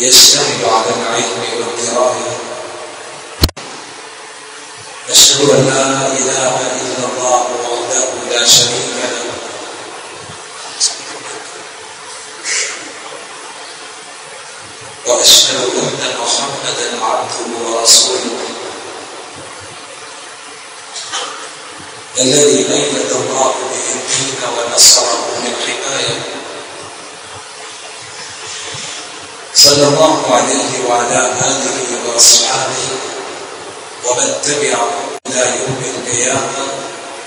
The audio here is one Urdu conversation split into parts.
يشتمل على العلم والدراية. أشهد أن لا إله إلا الله وحده لا شريك له وأشهد أن محمدا عبده ورسوله الذي أيد الله به الدين ونصره بالحماية صلى الله عليه وعلى آله وأصحابه ومن تبعهم إلى يوم القيامة.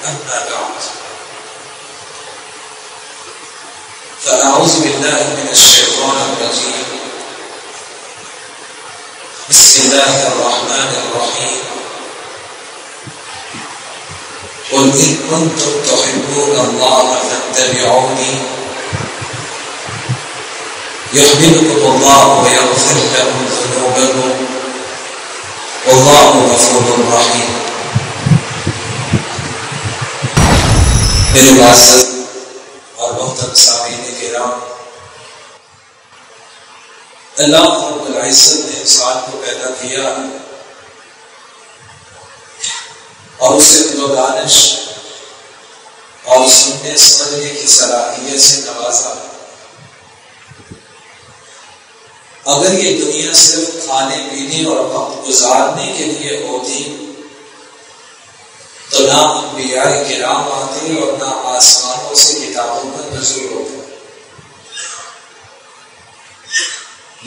أما بعد، فأعوذ بالله من الشيطان الرجيم. بسم الله الرحمن الرحيم. قل إن كنتم تحبون الله فاتبعوني يحببكم الله ويغفر لكم ذنوبكم والله غفور رحيم. میرے معزز اور محترم سامعین کرام، اللہ رب العزت نے انسان کو پیدا کیا اور اسے دل و دانش اور سننے سمجھنے کی صلاحیت سے نوازا. اگر یہ دنیا صرف کھانے پینے اور وقت گزارنے کے لیے ہوتی تو نہ انبیاء کرام آتے اور نہ آسمانوں سے کتابوں کا نزول ہوتا.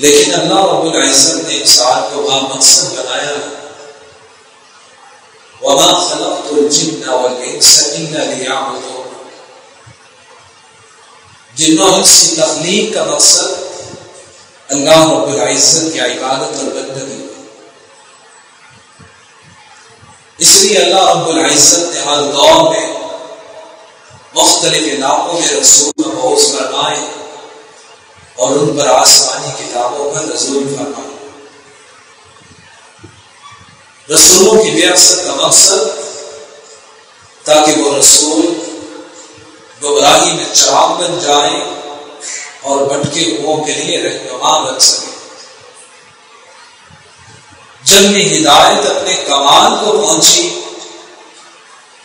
لیکن اللہ رب العزت نے انسان کو بامقصد بنایا. وما خلقت الجن والانس الا ليعبدون. جن و انس کی تخلیق کا مقصد اللہ رب العزت کی عبادت اور بندگی. اس لیے اللہ رب العزت نے ہر دور میں مختلف علاقوں میں رسول مبعوث فرمائے اور ان پر آسمانی کتابوں کا نزول فرمائے. رسولوں کی بعثت کا مقصد تاکہ وہ رسول گمراہی میں چراغ بن جائیں اور بھٹکے ہوئوں کے لیے رہنما بن سکے. جب یہ ہدایت اپنے کمال کو پہنچی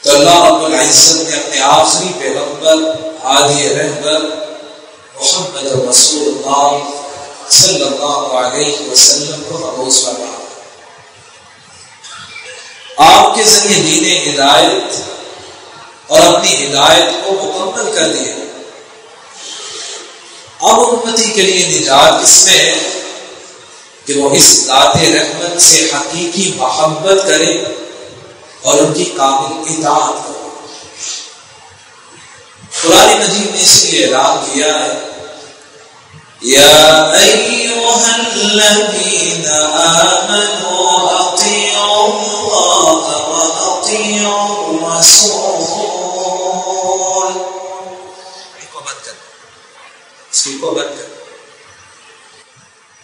تو اللہ رب العزت نے اپنے آخری پیغمبر ہادی رہبر محمد رسول اللہ صلی اللہ علیہ وسلم کو مبعوث فرمایا. آپ کے ذریعے دین ہدایت اور اپنی ہدایت کو مکمل کر دیا. اب امتی کے لیے نجات اس میں ہے کہ وہ اس ذات رحمت سے حقیقی محبت کرے اور ان کی کامل اطاعت کرے. قرآن مجید نے اس لیے اعلان کیا ہے یا ایھا الذین آمنوا اطیعوا اللہ واطیعوا الرسول.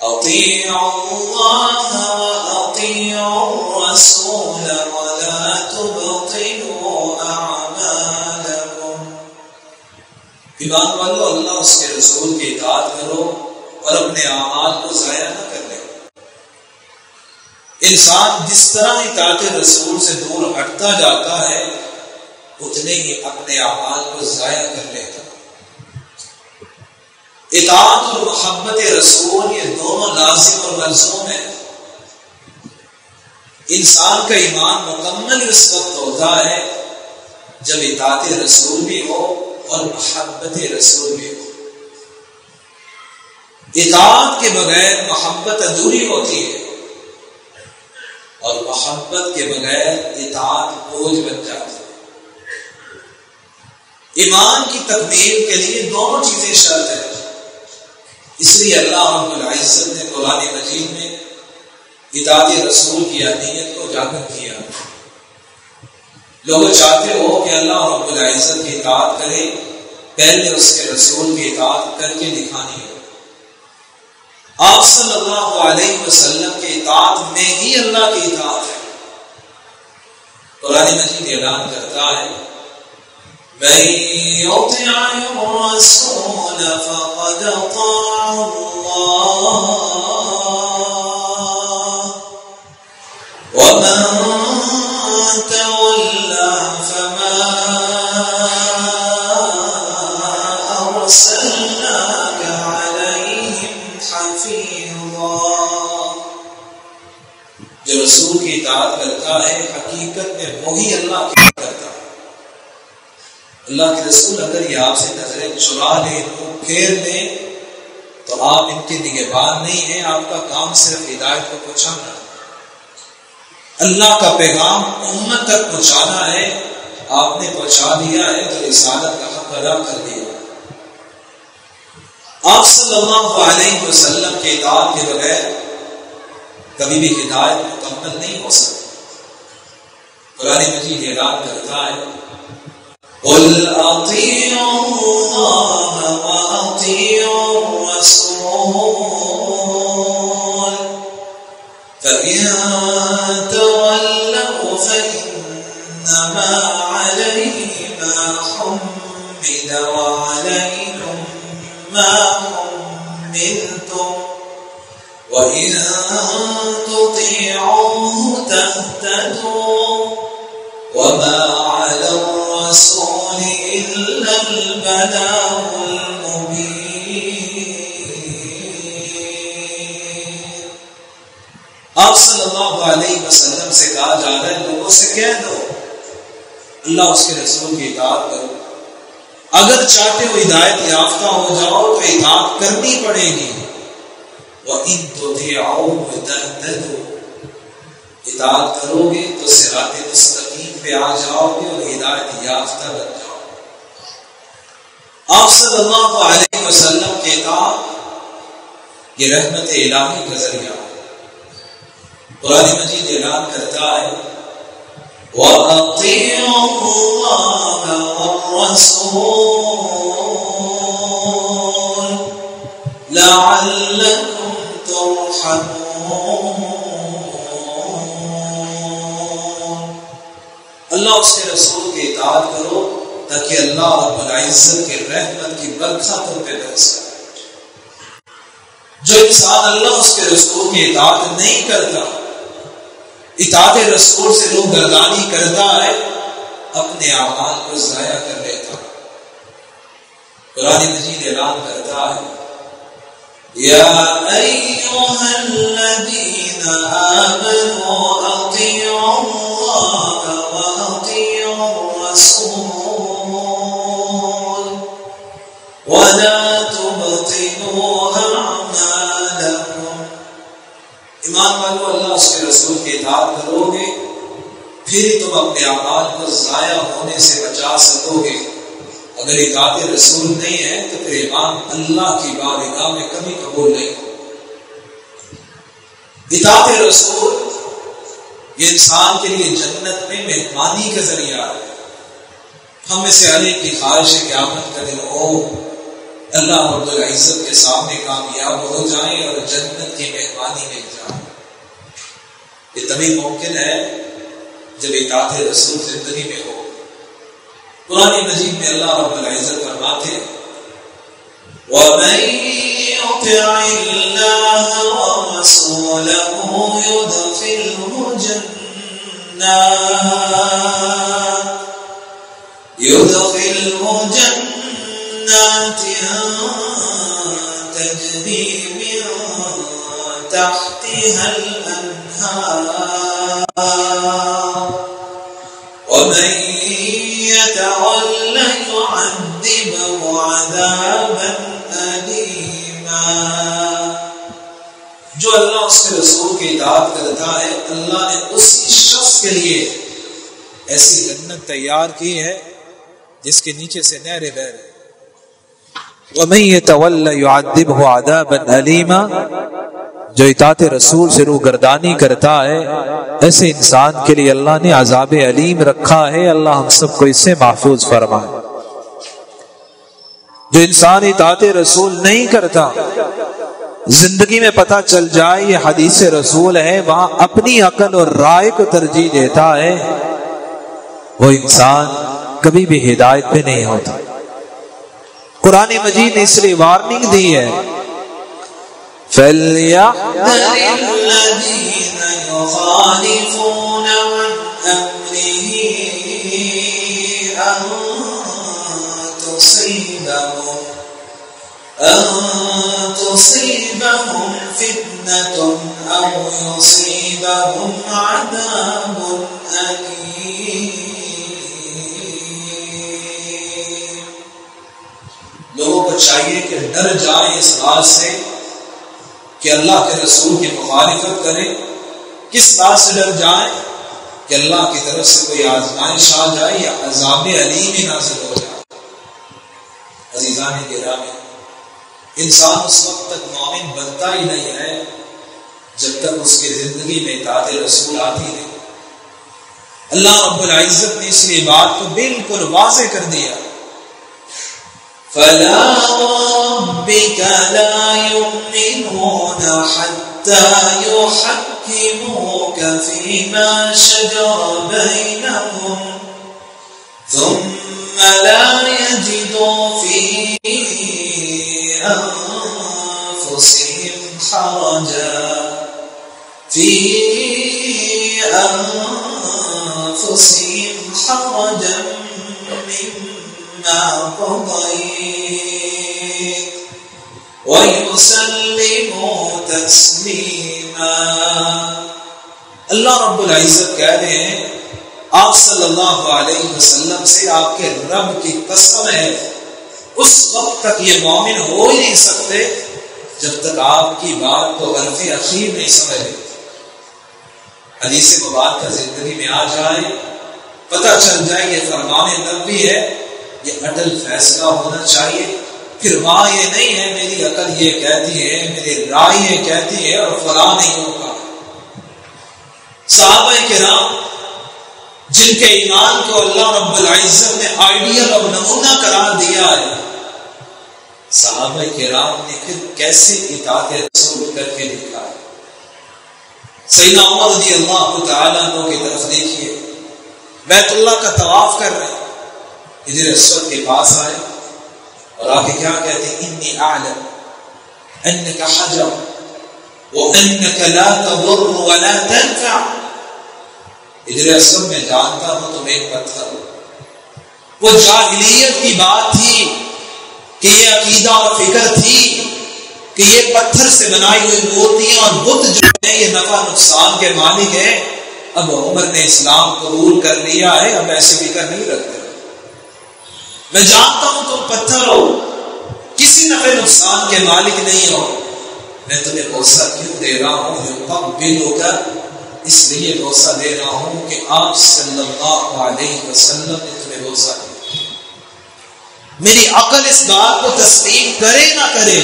اطیعوا اللہ واطیعوا الرسول ولا تبطلوا اعمالکم. ایمان والو، اللہ اس کے رسول کی اطاعت کرو اور اپنے اعمال کو ضائع نہ کرنے. انسان جس طرح اطاعت رسول سے دور ہٹتا جاتا ہے اتنے ہی اپنے اعمال کو ضائع کر لیتا. اطاعت اور محبت رسول یہ دونوں لازم اور ملزوم ہیں. انسان کا ایمان مکمل اس وقت ہوتا ہے جب اطاعت رسول بھی ہو اور محبت رسول بھی ہو. اطاعت کے بغیر محبت ادھوری ہوتی ہے اور محبت کے بغیر اطاعت بوجھ بن جاتی ہے. ایمان کی تکمیل کے لیے دونوں چیزیں شرط ہیں. اس لیے اللہ رب العزت نے قرآن مجید میں اطاعت رسول کی اہمیت کو اجاگر کیا. لوگ چاہتے ہو کہ اللہ رب العزت کی اطاعت کرے، پہلے اس کے رسول کی اطاعت کر کے دکھانی ہے. آپ صلی اللہ علیہ وسلم کی اطاعت میں ہی اللہ کی اطاعت ہے. قرآن مجید اعلان کرتا ہے من يطع الرسول فقد اطاع الله وَمَن تَوَلَّى فَمَا أَرْسَلْنَاكَ عَلَيْهِمْ حَفِيظًا۔ جو رسول کی اطاعت کرتا ہے حقیقت میں وہی اللہ کی اطاعت کرتا ہے۔ اللہ کے رسول اگر یہ آپ سے نظریں چرا لیں، پھیر دیں، تو آپ ان کے نگہبان نہیں ہیں، آپ کا کام صرف ہدایت کو پہنچانا ہے، اللہ کا پیغام امت تک پہنچانا ہے۔ آپ نے پہنچا دیا ہے تو رسالت کا حق ادا کر دیا۔ آپ صلی اللہ علیہ وسلم کے اطاعت کے بغیر کبھی بھی ہدایت مکمل نہیں ہو سکتی۔ قرآن مجید اعلان کرتا ہے قُلْ أَطِيعُوا اللَّهَ وَأَطِيعُوا الرَّسُولَ فَإِن تَوَلَّوْا فَإِنَّمَا عَلَيْهِ مَا حُمِّلَ وَعَلَيْكُمْ مَا حُمِّلْتُمْ وَإِن تُطِيعُوهُ تَهْتَدُوا وَمَا عَلَى الرَّسُولِ إِلَّا الْبَلَاغُ الْمُبِينُ۔ آپ صلی اللہ علیہ وسلم سے کہا جا رہا ہے لوگوں سے کہہ دو اللہ اس کے رسول کی اطاعت کرو، اگر چاہتے ہو ہدایت یافتہ ہو جاؤ تو اطاعت کرنی پڑے گی۔ وَإِن تُطِيعُوهُ تَهْتَدُوا، اطاعت کرو گے تو صراط مستقیم پہ آ جاؤ گے اور ہدایت یافتہ بن جاؤ گے۔ آپ صلی اللہ علیہ وسلم کے اطاعت یہ رحمت الہی کا ذریعہ ہے۔ قرآن مجید اعلان کرتا ہے وَأَطِيعُوا اللَّهَ وَالرَّسُولَ لَعَلَّكُمْ تُرْحَمُونَ۔ اللہ اس کے رسول کی اطاعت کرو تاکہ اللہ رب العزت کی رحمت کی برکھا تم پہ برس کرے۔ جو انسان اللہ اس کے رسول کی اطاعت نہیں کرتا، اطاعت رسول سے روح گردانی کرتا ہے، اپنے اعمال کو ضائع کر لیتا ہے۔ قرآن مجید اعلان کرتا ہے یا ایھا الذین آمنوا اطیعوا اللہ واطیعوا الرسول ولا تبطلوا اعمالکم۔ ایمان والو، اللہ اس کے رسول کی اطاعت کرو گے پھر تم اپنے اعمال کو ضائع ہونے سے بچا سکو گے۔ اگر اطاعت رسول نہیں ہے تو پھر ایمان اللہ کی بارگاہ میں کبھی قبول نہیں ہو۔ اطاعت رسول یہ انسان کے لیے جنت میں مہمانی کا ذریعہ ہے۔ ہم میں سے ہر ایک کی خواہش ہے قیامت کا دن ہو، اللہ رب العزت کے سامنے کامیاب ہو جائیں اور جنت کی مہمانی مل جائے۔ یہ تبھی ممکن ہے جب اطاعت رسول زندگی میں ہو۔ قرآن مجید میں اللہ رب العزت فرماتے ہیں وَمَن يُطِعِ اللَّهَ وَرَسُولَهُ يُدْخِلْهُ جَنَّاتٍ تَجْرِي مِن تَحْتِهَا الْأَنْهَارُ وَمَن يَتَوَلَّ يُعَذِّبْهُ عَذَابًا أَلِيمًا۔ جو اللہ اس کے رسول کی اطاعت کرتا ہے، اللہ نے اسی شخص کے لیے ایسی جنت تیار کی ہے جس کے نیچے سے نہریں بہہ رہی۔ وَمَن يَتَوَلَّ يُعَذِّبْهُ عَذَابًا أَلِيمًا، جو اطاعت رسول سے روگردانی کرتا ہے ایسے انسان کے لیے اللہ نے عذاب علیم رکھا ہے۔ اللہ ہم سب کو اس سے محفوظ فرمائے۔ جو انسان اطاعت رسول نہیں کرتا، زندگی میں پتہ چل جائے یہ حدیث رسول ہے، وہاں اپنی عقل اور رائے کو ترجیح دیتا ہے، وہ انسان کبھی بھی ہدایت پہ نہیں ہوتا۔ قرآن مجید نے اس لیے وارننگ دی ہے فَلْيَحْذَرِ الَّذِينَ يُخَالِفُونَ عَنْ أَمْرِهِ أَن تصيبهم فتنة أو يصيبهم عذاب أليم. لوگوں کو چاہیے کہ ڈر جائیں اس بات سے کہ اللہ کے رسول کی مخالفت کریں. کس بات سے ڈر جائیں؟ کہ اللہ کی طرف سے کوئی آزمائش آ جائے یا عذاب علیم نازل ہو جائے. عزیزان گرامی، انسان اس وقت تک مومن بنتا ہی نہیں ہے جب تک اس کی زندگی میں اطاعت رسول آتی ہے. اللہ رب العزت نے اس لیے بات کو بالکل واضح کر دیا. فَلَا رَبِّكَ لَا يُؤْمِنُونَ حَتَّى يُحَكِّمُوكَ فِيمَا شَجَرَ بَيْنَهُمْ ثُمَّ لَا يَجِدُوا فِي أَنفُسِهِمْ حَرَجًا مِّمَّا قَضَيْتَ وَيُسَلِّمُوا تَسْلِيمًا. اللہ رب العزت کہہ رہے ہیں آپ صلی اللہ علیہ وسلم سے آپ کے رب کی قسم ہے اس وقت تک یہ مومن ہو ہی نہیں سکتے جب تک آپ کی بات کو حرف اخیر نہیں سمجھ لیں. حدیث مبارکہ زندگی میں آ جائے، پتہ چل جائے یہ فرمان نبوی ہے، یہ اٹل فیصلہ ہونا چاہیے. پھر وہاں یہ نہیں ہے میری عقل یہ کہتی ہے، میری رائے یہ کہتی ہے اور فلاں نہیں ہوگا. صحابہ کرام جن کے ایمان کو اللہ رب العزت نے آئیڈیل اور نمونہ قرار دیا ہے، صحابہ کرام نے پھر کیسے اطاعت رسول کر کے دکھا ہے. سیدنا عمر رضی اللہ تعالیٰ عنہ کی طرف دیکھیے، بیت اللہ کا طواف کر رہے ہیں، حجر اسود کے پاس آئے اور آگے کیا کہتے ہیں؟ انی اعلم انک حجر وانک لا تضر ولا تنفع. حجر اسود میں جانتا ہوں تم ایک پتھر ہو. وہ جاہلیت کی بات تھی کہ یہ عقیدہ اور فکر تھی کہ یہ پتھر سے بنائی ہوئی مورتیاں اور بت جو ہیں یہ نفع نقصان کے مالک ہیں. اب عمر نے اسلام قبول کر لیا ہے، اب ایسے فکر نہیں رکھتے. میں جانتا ہوں تم پتھر ہو، کسی نفع نقصان کے مالک نہیں ہو. میں تمہیں بھروسہ کیوں دے رہا ہوں؟ اس لیے بھروسہ دے رہا ہوں کہ آپ صلی اللہ علیہ وسلم نے تمہیں بھروسہ دیا. میری عقل اس بات کو تسلیم کرے نہ کرے،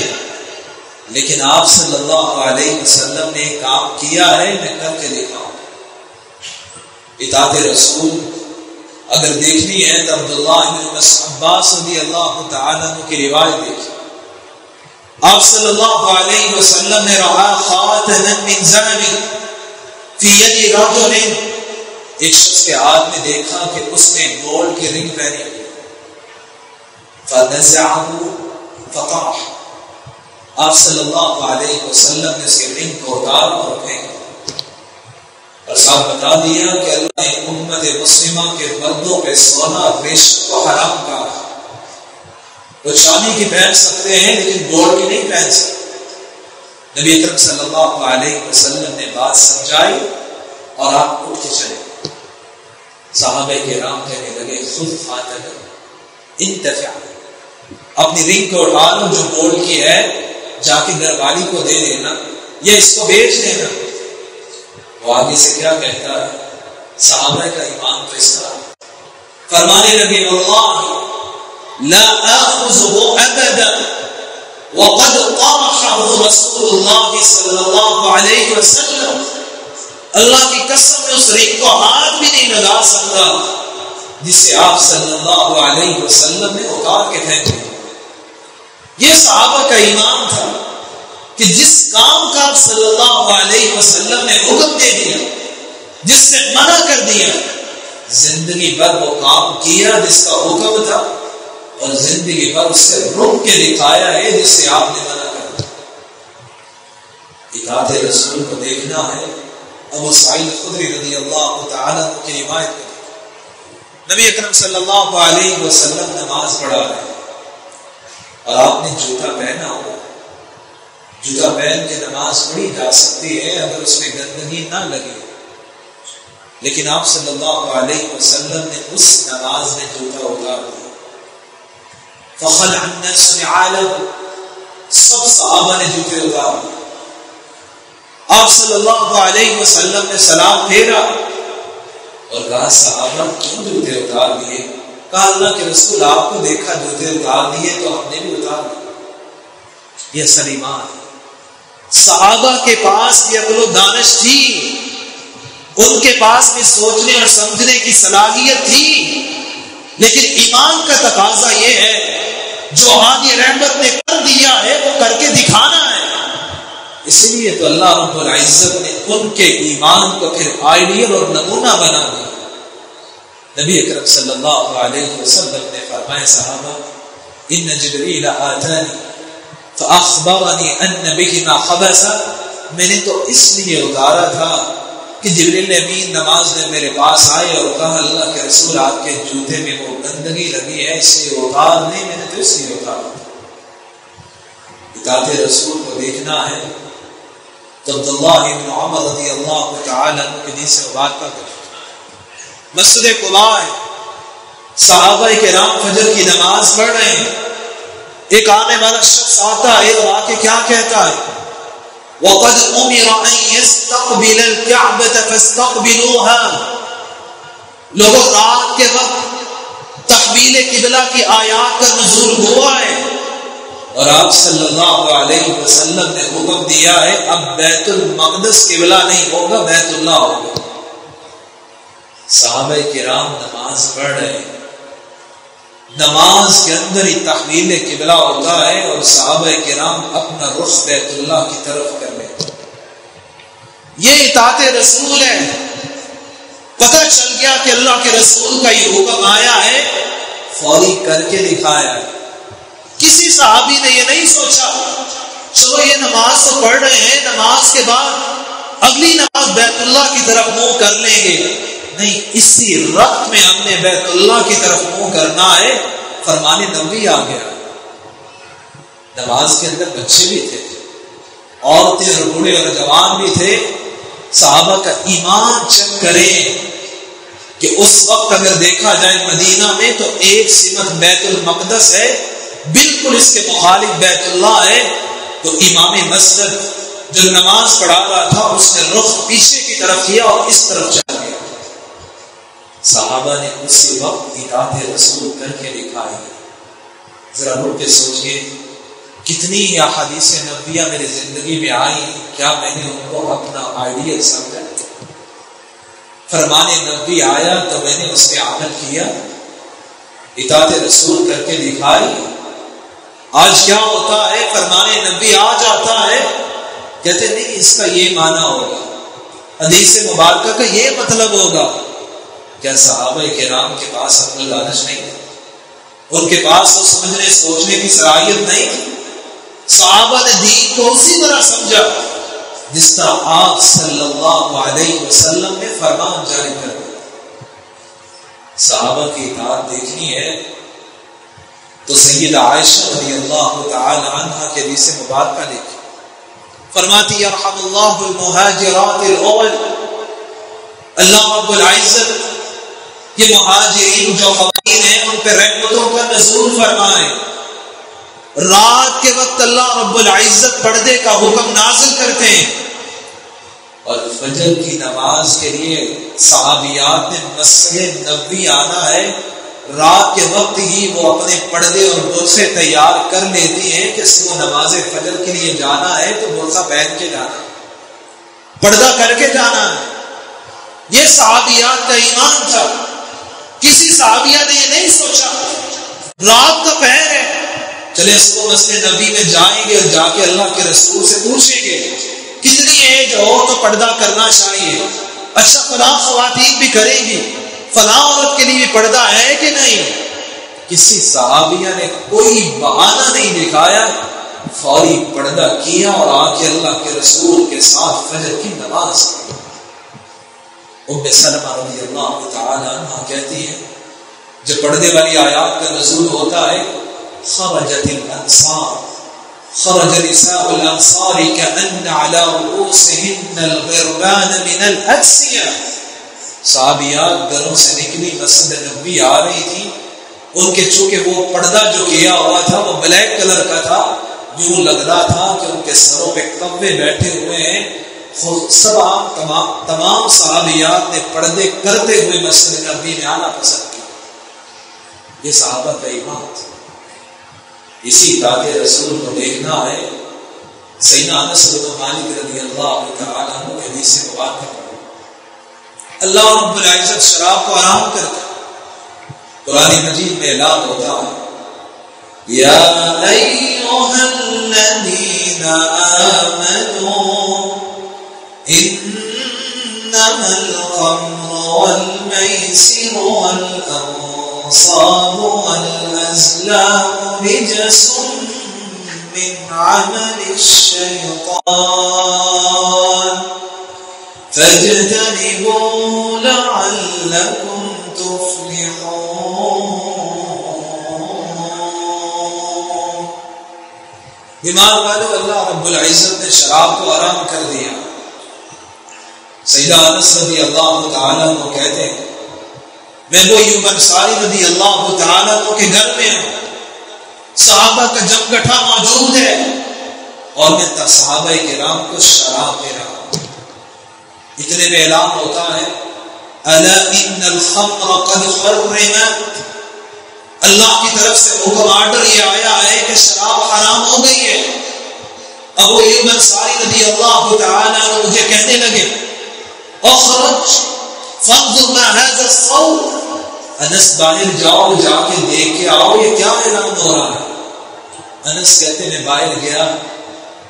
لیکن آپ صلی اللہ علیہ وسلم نے کام کیا ہے، میں کر کے دکھاؤں. اطاعت رسول اگر دیکھنی ہے تو عبداللہ بن عباس رضی اللہ تعالیٰ عنہ کی روایت دیکھیں. آپ صلی اللہ علیہ وسلم نے رہا خاتما من ذهب فی ید رجل، ایک شخص کے ہاتھ میں دیکھا کہ اس نے گولڈ کی رنگ پہنی ہوئی. فنزعه فطرح، آپ صلی اللہ علیہ وسلم نے اس کے رنگ کو اتارا اور پھینکا. اور صاحب بتا دیا کہ اللہ نے امت مسلمہ کے مردوں پہ سونا اور ریشم کو حرام کہا. وہ چاندی کی پہن سکتے ہیں لیکن گولڈ کی نہیں پہن سکتے. نبی اکرم صلی اللہ علیہ وسلم نے بات سمجھائی اور آپ اٹھ کے چلے. صحابہ کرام کہنے لگے خود فاتح انتفع، اپنی رنگ کو اٹھا لو جو گولڈ کی ہے، جا کے گھر والی کو دے دینا یا اس کو بیچ دینا. وہ آگے سے کیا کہتا ہے؟ صحابہ کا ایمان تو اس طرح فرمانے لگے واللہ لا آخذه ابدا وقد طرحه رسول اللہ صلی اللہ علیہ وسلم. اللہ کی قسم میں اس رنگ کو ہاتھ بھی نہیں لگا سکتا جسے آپ صلی اللہ علیہ وسلم نے اتار کے پھینک دیا. یہ صحابہ کا ایمان تھا کہ جس کام کا آپ صلی اللہ علیہ وسلم نے حکم دے دیا، جس سے منع کر دیا، زندگی بھر وہ کام کیا جس کا حکم تھا اور زندگی بھر اس سے رک کے دکھایا ہے جس سے آپ نے منع کر دیا. اطاعت رسول کو دیکھنا ہے۔ ابو سعید خدری رضی اللہ تعالیٰ عنہ کی روایت کرتے نبی اکرم صلی اللہ علیہ وسلم نماز پڑھا رہے ہیں اور آپ نے جوتا پہنا ہوا۔ جوتا پہن کے نماز پڑھی جا سکتی ہے اگر اس میں گندگی نہ لگے، لیکن آپ صلی اللہ علیہ وسلم نے اس نماز میں جوتا اتار دیا۔ فخلع الناس نعالهم، سب صحابہ نے جوتے اتار دیے۔ آپ صلی اللہ علیہ وسلم نے سلام پھیرا اور کہا صحابہ کیوں جوتے اتار دیے؟ کہا اللہ کے رسول آپ کو دیکھا جوتے اتار دیے تو ہم نے بھی اتار دیے۔ یہ اصل ایمان ہے۔ صحابہ کے پاس بھی عقل و دانش تھی، ان کے پاس بھی سوچنے اور سمجھنے کی صلاحیت تھی، لیکن ایمان کا تقاضا یہ ہے جو ہادی رحمت نے کر دیا ہے وہ کر کے دکھانا ہے۔ اسی لیے تو اللہ رب العزت نے ان کے ایمان کو پھر آئیڈیل اور نمونہ بنا دیا۔ نبی اکرم صلی اللہ علیہ وسلم نے فرمایا صحابہ ان جبریل آتانی فاخبرنی ان بہما خبثا، میں نے تو اس لیے اتارا تھا کہ جبریل امین نماز میں میرے پاس آئے اور کہا اللہ کے رسول آپ کے جوتے میں وہ گندگی لگی ہے اس لیے اتار نہیں، میں نے تو اس لیے اتارا تھا۔ اطاعت رسول کو دیکھنا ہے تو عبداللہ بن عمر رضی اللہ تعالی عنہ کے دین سے مبارکہ کریں۔ مسجد قباء ہے، صحابہ کرام فجر کی نماز پڑھ رہے ہیں، ایک آنے والا شخص آتا ہے اور آ کے کیا کہتا ہے؟ وَقَدْ أُمِرَ أَن يَسْتَقْبِلَ الْكَعْبَةَ فَاسْتَقْبِلُوهَا، لوگوں رات کے وقت تقبیل قبلہ کی آیات کا نزول ہوا ہے اور آپ صلی اللہ علیہ وسلم نے حکم دیا ہے اب بیت المقدس قبلہ نہیں ہوگا، بیت اللہ ہوگا۔ صحابہ کرام نماز پڑھ رہے ہیں، نماز کے اندر ہی تقبیل قبلہ ہوتا ہے اور صحابہ کرام اپنا رخ بیت اللہ کی طرف کر لیتے۔ یہ اطاعت رسول ہے۔ پتہ چل گیا کہ اللہ کے رسول کا یہ حکم آیا ہے، فوری کر کے دکھایا ہے۔ کسی صحابی نے یہ نہیں سوچا چلو یہ نماز تو پڑھ رہے ہیں، نماز کے بعد اگلی نماز بیت اللہ کی طرف منہ کر لیں گے، نہیں، اسی رقم میں ہم نے بیت اللہ کی طرف منہ کرنا ہے۔ فرمان نبوی آ گیا۔ نماز کے اندر بچے بھی تھے، عورتیں اور بوڑھے اور جوان بھی تھے۔ صحابہ کا ایمان چیک کریں کہ اس وقت اگر دیکھا جائے مدینہ میں تو ایک سمت بیت المقدس ہے، بالکل اس کے مخالف بیت اللہ ہے، تو امام مسجد جو نماز پڑھا رہا تھا اس نے رخ پیچھے کی طرف کیا اور اس طرف چل گیا۔ صحابہ نے اسی وقت اطاعت رسول کر کے دکھائی۔ ذرا مڑ کے سوچئے کتنی احادیث نبویہ میری زندگی میں آئی، کیا میں نے ان کو اپنا آئیڈیل سمجھا؟ فرمان نبوی آیا تو میں نے اس پہ عمل کیا، اطاعت رسول کر کے دکھائی۔ آج کیا ہوتا ہے، فرمان نبی آ جاتا ہے، کہتے نہیں اس کا یہ معنی ہوگا، حدیث مبارکہ کا یہ مطلب ہوگا۔ کیا صحابہ کرام کے پاس عقل دانش نہیں تھی؟ ان کے پاس وہ سمجھنے سوچنے کی صلاحیت نہیں تھی؟ صحابہ نے دین کو اسی طرح سمجھا جس طرح آپ صلی اللہ علیہ وسلم نے فرمان جاری کر دیا۔ صحابہ کی اطاعت دیکھنی ہے تو سیدہ عائشہ رضی اللہ تعالی عنہا کے حدیث مبارکہ دیکھیں، فرماتی یرحم اللہ المہاجرات الاول، اللہ رب العزت یہ مہاجرین جو خواتین ہیں ان پہ رحمتوں کا نزول فرمائے۔ رات کے وقت اللہ رب العزت پردے کا حکم نازل کرتے ہیں اور فجر کی نماز کے لیے صحابیات نے مسجد نبوی آنا ہے، رات کے وقت ہی وہ اپنے پردے اور برقعے تیار کر لیتی ہیں کہ صبح نماز فجر کے لیے جانا ہے تو برقع پہن کے جانا ہے، پردہ کر کے جانا ہے۔ یہ صحابیات کا ایمان تھا۔ کسی صحابیہ نے یہ نہیں سوچا رات کا پہر ہے چلے صبح مسجد نبی میں جائیں گے اور جا کے اللہ کے رسول سے پوچھیں گے کتنی ایج ہو تو پردہ کرنا چاہیے، اچھا فلاں خواتین بھی کریں گی، فلاں عورت کے لیے بھی پردہ ہے کہ نہیں۔ کسی صحابیہ نے کوئی بہانہ نہیں دکھایا، فوری پردہ کیا اور آ کے اللہ کے رسول کے ساتھ فجر کی نماز پڑھی۔ ام سلمہ رضی اللہ تعالی عنہ کہتی ہے جب پردے والی آیات کا نزول ہوتا ہے خرجت الانصار خرج نساء الانصار كأن على رؤوسهن الغربان من الأكسية، صحابیات گھروں سے نکلی مسجد نبوی آ رہی تھی، ان کے چونکہ وہ پردہ جو کیا ہوا تھا وہ بلیک کلر کا تھا، یوں لگ رہا تھا کہ ان کے سروں پہ کبے بیٹھے ہوئے ہیں۔ تمام صحابیات نے پردے کرتے ہوئے مسجد نبوی میں آنا پسند کیا۔ یہ صحابہ کا ایمان تھا۔ اسی تاج رسول کو دیکھنا ہے۔ سیدنا انس بن مالک رضی اللہ تعالیٰ عنہ کے حدیث مبارکہ پڑھیں، اللہ رب العزت شراب کو حرام کرتا ہے۔ قرآن مجید میں اعلان ہوتا ہے یا ایھا الذین آمنوا انما الخمر والمیسر والانصاب والازلام رجس من عمل الشیطان فاجتنبوه لعلکم تفلحون۔ ایمان والو، اللہ رب العزت نے شراب کو حرام کر دیا۔ سیدنا انس رضی اللہ تعالیٰ عنہ کہتے ہیں میں وہ ایوب انصاری رضی اللہ تعالیٰ عنہ کے گھر میں ہوں، صحابہ کا جمگٹھا موجود ہے اور میں صحابہ کرام کو شراب دے رہا ہوں۔ اتنے میں اعلان ہوتا ہے الا ان الخمر قد حرمت، اللہ کی طرف سے حکم آرڈر یہ آیا ہے کہ شراب حرام ہو گئی ہے۔ ابو ایوب انصاری رضی اللہ تعالیٰ عنہ مجھے کہنے لگے اخرج فانظر ما هذا الصوت، انس باہر جاؤ، جا کے دیکھ کے آؤ یہ کیا اعلان ہو رہا ہے۔ انس کہتے میں باہر گیا،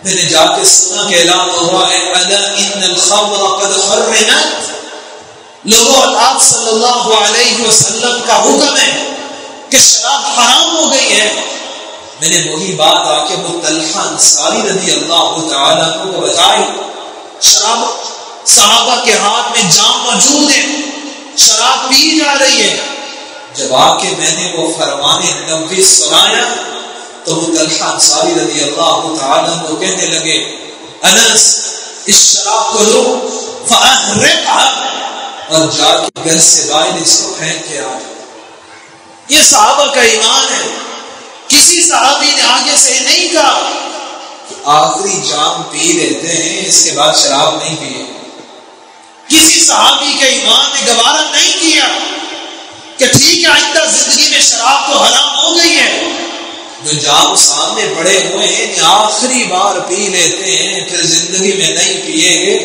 میں نے جا کے سنا کہ اعلان ہو رہا ہے الا ان الخمر قد حرمت، لوگوں آپ صلی اللہ علیہ وسلم کا حکم ہے کہ شراب حرام ہو گئی ہے۔ میں نے وہی بات آ کے ابو طلحہ انصاری رضی اللہ تعالیٰ عنہ کو بتائی، شراب صحابہ کے ہاتھ میں جام موجود ہے، شراب پی جا رہی ہے۔ جب آ کے میں نے وہ فرمان نبوی سنایا تو ابو طلحہ انصاری رضی اللہ تعالیٰ عنہ کہنے لگے انس اس شراب کو لو فاحرقها، اور جا کے گھر سے باہر اس کو پھینک کے آ جاؤ۔ یہ صحابہ کا ایمان ہے۔ کسی صحابی نے آگے سے نہیں کہا کہ آخری جام پی لیتے ہیں اس کے بعد شراب نہیں پیے۔ کسی صحابی کے ایمان نے گوارا نہیں کیا کہ ٹھیک ہے آئندہ زندگی میں شراب تو حرام ہو گئی ہے، جو جام سامنے پڑے ہوئے ہیں آخری بار پی لیتے ہیں پھر زندگی میں نہیں پیے گے۔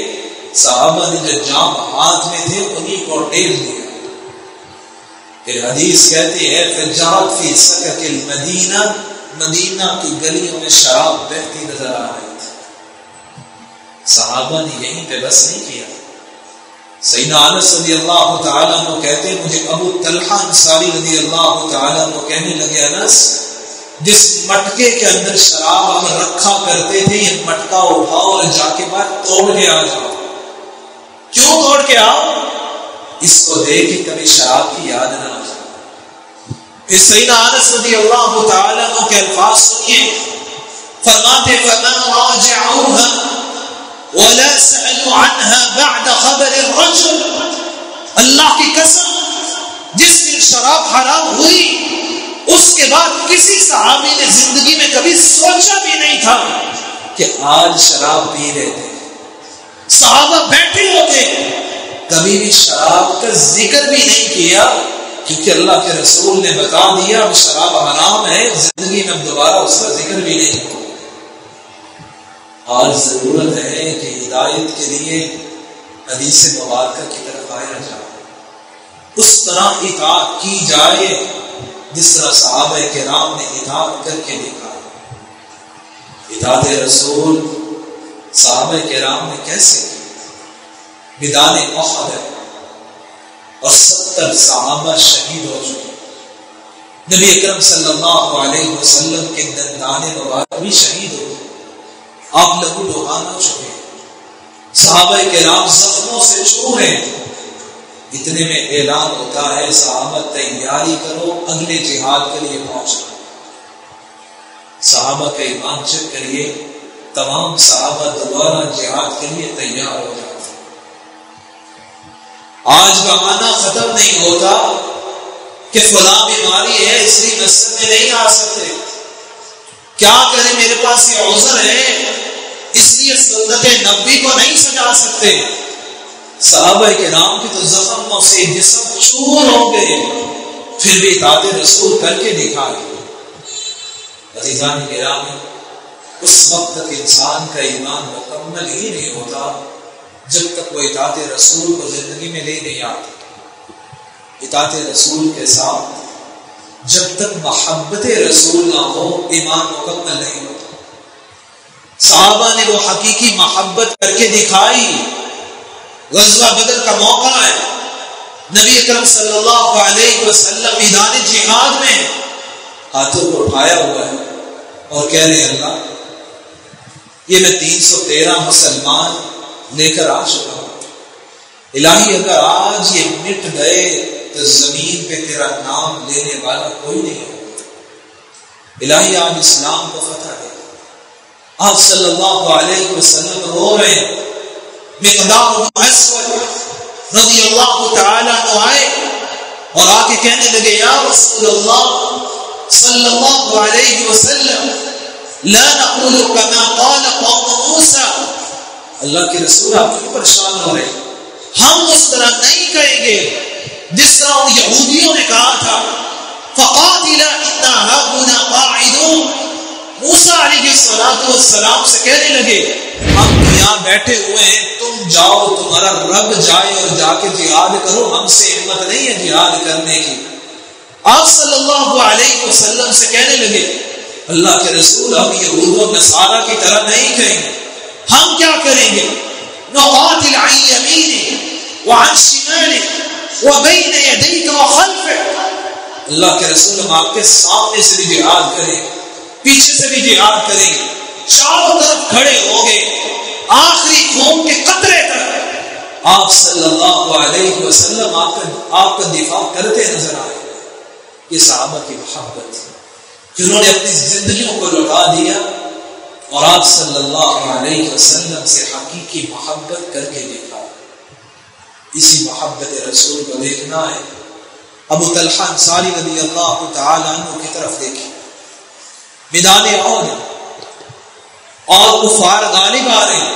صحابہ نے جو جام ہاتھ میں تھے انہیں کو ڈیل دیا۔ پھر حدیث کہتی ہے فجرت فی سکک المدینہ، مدینہ کی گلیوں میں شراب بہتی نظر آ رہی تھی۔ صحابہ نے یہیں پہ بس نہیں کیا۔ سیدنا انس رضی اللہ تعالیٰ عنہ کہتے ہیں مجھے ابو طلحہ انصاری رضی اللہ تعالیٰ عنہ کہنے لگے انس جس مٹکے کے اندر شراب ہم رکھا کرتے تھے یہ مٹکا اٹھاؤ اور جا کے بعد توڑ کے آ جاؤ۔ کیوں توڑ کے آؤ؟ اس کو دیکھ کے کبھی شراب کی یاد نہ آ جائے۔ پھر سیدنا انس رضی اللہ تعالیٰ عنہ کے الفاظ سنیے، فرماتے فَمَا رَاجَعُوهَا وَلَا سَأَلُوا عَنْهَا بَعْدَ خَبَرِ الرَّجُلِ، اللہ کی قسم جس دن شراب حرام ہوئی اس کے بعد کسی صحابی نے زندگی میں کبھی سوچا بھی نہیں تھا کہ آج شراب پی رہے تھے۔ صحابہ بیٹھے ہوتے کبھی بھی شراب کا ذکر بھی نہیں کیا کیونکہ اللہ کے رسول نے بتا دیا اب شراب حرام ہے، زندگی میں اب دوبارہ اس کا ذکر بھی نہیں ہو۔ آج ضرورت ہے کہ ہدایت کے لیے حدیث مبارکہ کی طرف آیا جائے، اس طرح اطاعت کی جائے جس طرح صحابہ کرام نے اطاعت کر کے دکھایا۔ اطاعت رسول صحابہ کرام نے کیسے کی؟ میدان احد اور 70 صحابہ شہید ہو چکے، نبی اکرم صلی اللہ علیہ وسلم کے دندان مبارک بھی شہید ہو گئے، آپ لہو لہان ہو چکے، صحابہ کرام زخموں سے چھو رہے ہیں، اتنے میں اعلان ہوتا ہے صحابہ تیاری کرو اگلے جہاد کے لیے پہنچنا۔ صحابہ کا ایمان چیک کریے، تمام صحابہ دوبارہ جہاد کے لیے تیار ہو جاتے۔ آج بہانہ ختم نہیں ہوتا کہ فلاں بیماری ہے اس لیے مسجد میں نہیں آ سکتے، کیا کریں میرے پاس یہ عذر ہے اس لیے سنت نبوی کو نہیں سجا سکتے۔ صحابہ کرام کی تو زخموں سے جسم چور ہو گئے، پھر بھی اطاعت رسول کر کے دکھائے۔ عزیزان گرامی، اس وقت تک انسان کا ایمان مکمل ہی نہیں ہوتا جب تک وہ اطاعت رسول کو زندگی میں لے نہیں آتی۔ اطاعت رسول کے ساتھ جب تک محبت رسول نہ ہو ایمان مکمل نہیں ہوتا۔ صحابہ نے وہ حقیقی محبت کر کے دکھائی۔ غزوہ بدر کا موقع ہے، نبی اکرم صلی اللہ علیہ وسلم میدان جہاد میں ہاتھوں کو اٹھایا ہوا ہے اور کہہ رہے اللہ یہ میں 313 مسلمان لے کر آ چکا ہوں، الہی اگر آج یہ مٹ گئے تو زمین پہ تیرا نام لینے والا کوئی نہیں ہوگا، الہی آج اسلام کو فتح دے۔ آپ صلی اللہ علیہ وسلم رو رہے ہیں، مقدام بن اسود رضی اللہ تعالیٰ عنہ آئے اور آ کے کہنے لگے یا رسول اللہ صلی اللہ علیہ وسلم لا نقول كما قال قوم موسیٰ، اللہ کے رسول آپ کیوں پریشان ہو رہے، ہم اس طرح نہیں کہیں گے جس طرح ان یہودیوں نے کہا تھا فقاتلا انا هاهنا قاعدون۔ موسیٰ علیہ السلام سے کہنے لگے ہم تو یہاں بیٹھے ہوئے ہیں، تم جاؤ تمہارا رب جائے اور جا کے جہاد کرو، ہم سے ہمت نہیں ہے جہاد کرنے کی۔ آپ صلی اللہ علیہ وسلم سے کہنے لگے اللہ کے رسول ہم یہود و نصارہ کی طرح نہیں کہیں گے، ہم کیا کریں گے نقاتل عن یمینک وعن شمالک وبین یدیک وخلفک، اللہ کے رسول ہم آپ کے سامنے سے بھی جہاد کریں گے، پیچھے سے بھی جہاد کریں گے، چاروں طرف کھڑے ہو گے آخری خون کے قطرے تک۔ آپ صلی اللہ علیہ وسلم آپ کا دفاع کرتے نظر آئے۔ یہ صحابہ کی محبت کہ انہوں نے اپنی زندگیوں کو لوٹا دیا اور آپ صلی اللہ علیہ وسلم سے حقیقی محبت کر کے دیکھا۔ اسی محبت رسول کو دیکھنا ہے۔ ابو طلحہ انصاری رضی اللہ تعالیٰ عنہ کی طرف دیکھیں، میدان عہد اور کفار غالب آ رہے ہیں،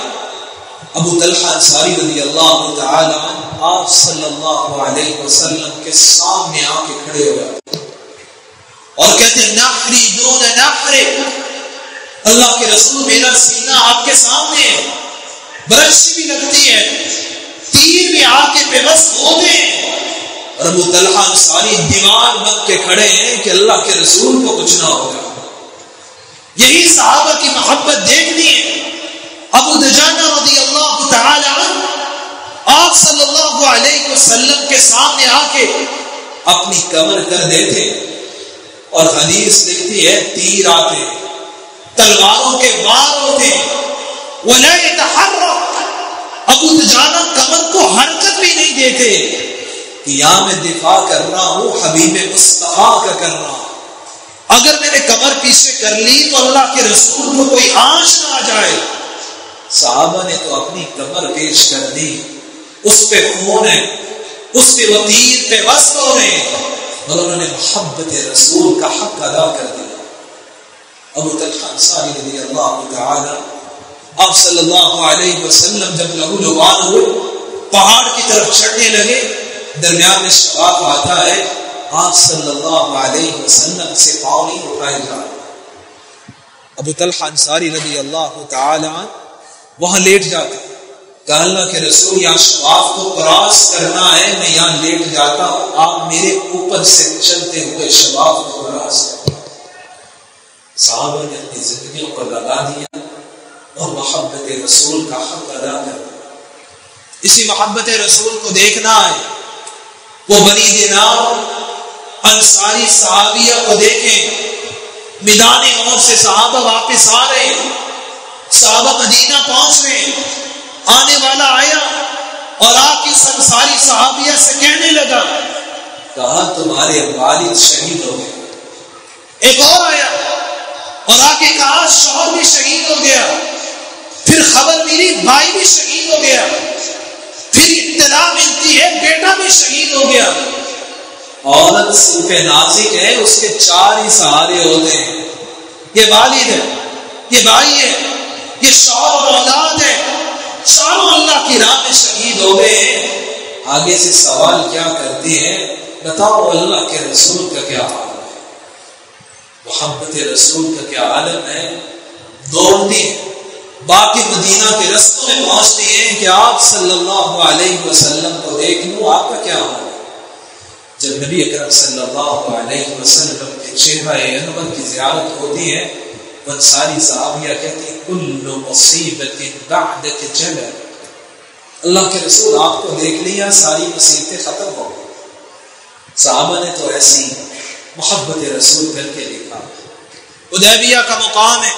ابو طلحہ انصاری رضی اللہ تعالیٰ عنہ آپ صلی اللہ علیہ وسلم کے سامنے آ کے کھڑے ہو جاتے اور کہتے ہیں نحری دون نحری، اللہ کے رسول میرا سینہ آپ کے سامنے ہے، برچی بھی لگتی ہے، تیر بھی آ کے پیوست ہوتے ہیں، اور ابو طلحہ انصاری دیوار بن کے کھڑے ہیں کہ اللہ کے رسول کو کچھ نہ ہوگا۔ یہی صحابہ کی محبت دیکھنی ہے۔ ابو دجانہ رضی اللہ تعالی عنہ آپ صلی اللہ علیہ وسلم کے سامنے آ کے اپنی کمر کر دیتے اور حدیث لکھتی ہے تیر آتے، تلواروں کے وار ہوتے، ولا يتحرك، ابو دجانہ کمر کو حرکت بھی نہیں دیتے کہ یہاں میں دفاع کر رہا ہوں حبیب مصطفیٰ کا کر رہا ہوں، اگر میں نے کمر پیچھے کر لی تو اللہ کے رسول کو کوئی آنچ نہ آ جائے۔ صحابہ نے تو اپنی کمر پیش کر دی، اس پہ خون ہے، اس پہ وہ تیر پہ وصل ہو رہے ہیں اور انہوں نے محبت رسول کا حق ادا کر دیا۔ ابو طلحہ انصاری رضی اللہ تعالی آپ صلی اللہ علیہ وسلم جب لہو لعان ہوئے پہاڑ کی طرف چڑھنے لگے، درمیان میں شباب آتا ہے، آپ صلی اللہ علیہ وسلم سے پاؤں نہیں اٹھائے جا رہے۔ ابو طلحہ انصاری رضی اللہ تعالی عنہ وہاں لیٹ جاتے، کہ اللہ کے رسول یہاں شباب کو کراس کرنا ہے، میں یہاں لیٹ جاتا ہوں، آپ میرے اوپر سے چلتے ہوئے شباب کو کراس کریں۔ صحابہ نے اپنی زندگیوں کو لگا دیا اور محبت رسول کا حق ادا کر دیا۔ اسی محبت رسول کو دیکھنا ہے۔ وہ بنی دینار انصاری صحابیہ کو دیکھیں، میدان عہد سے صحابہ واپس آ رہے ہیں، صحابہ مدینہ پہنچ رہے ہیں، آنے والا آیا اور آ کے اس انصاری صحابیہ سے کہنے لگا، کہا تمہارے والد شہید ہو گئے۔ ایک اور آیا اور آ کے کہا شوہر بھی شہید ہو گیا۔ پھر خبر ملی بھائی بھی شہید ہو گیا۔ پھر اطلاع ملتی ہے بیٹا بھی شہید ہو گیا۔ عورت سر پہ نازک ہے، اس کے 4 ہی سہارے ہوتے ہیں، یہ والد ہے، یہ بھائی ہے، یہ شوہر اور اولاد ہے، چاروں اللہ کی راہ میں شہید ہو گئے ہیں۔ آگے سے سوال کیا کرتی ہے، بتاؤ اللہ کے رسول کا کیا حال ہے، محبت رسول کا کیا عالم ہے۔ دوڑتی ہیں، باقی مدینہ کے رستوں میں پہنچتی ہیں کہ آپ صلی اللہ علیہ وسلم کو دیکھ لوں، آپ کا کیا حال ہے۔ جب نبی اکرم صلی اللہ علیہ وسلم کے چہرہ انور کی زیارت ہوتی ہے، انصاری صحابیہ کہتے ہیں کل مصیبت بعدک جلل، اللہ کے رسول آپ کو دیکھ لیا ساری مصیبتیں ختم ہو گئی۔ صحابہ نے تو ایسی محبت رسول کر کے لکھا۔ حدیبیہ کا مقام ہے،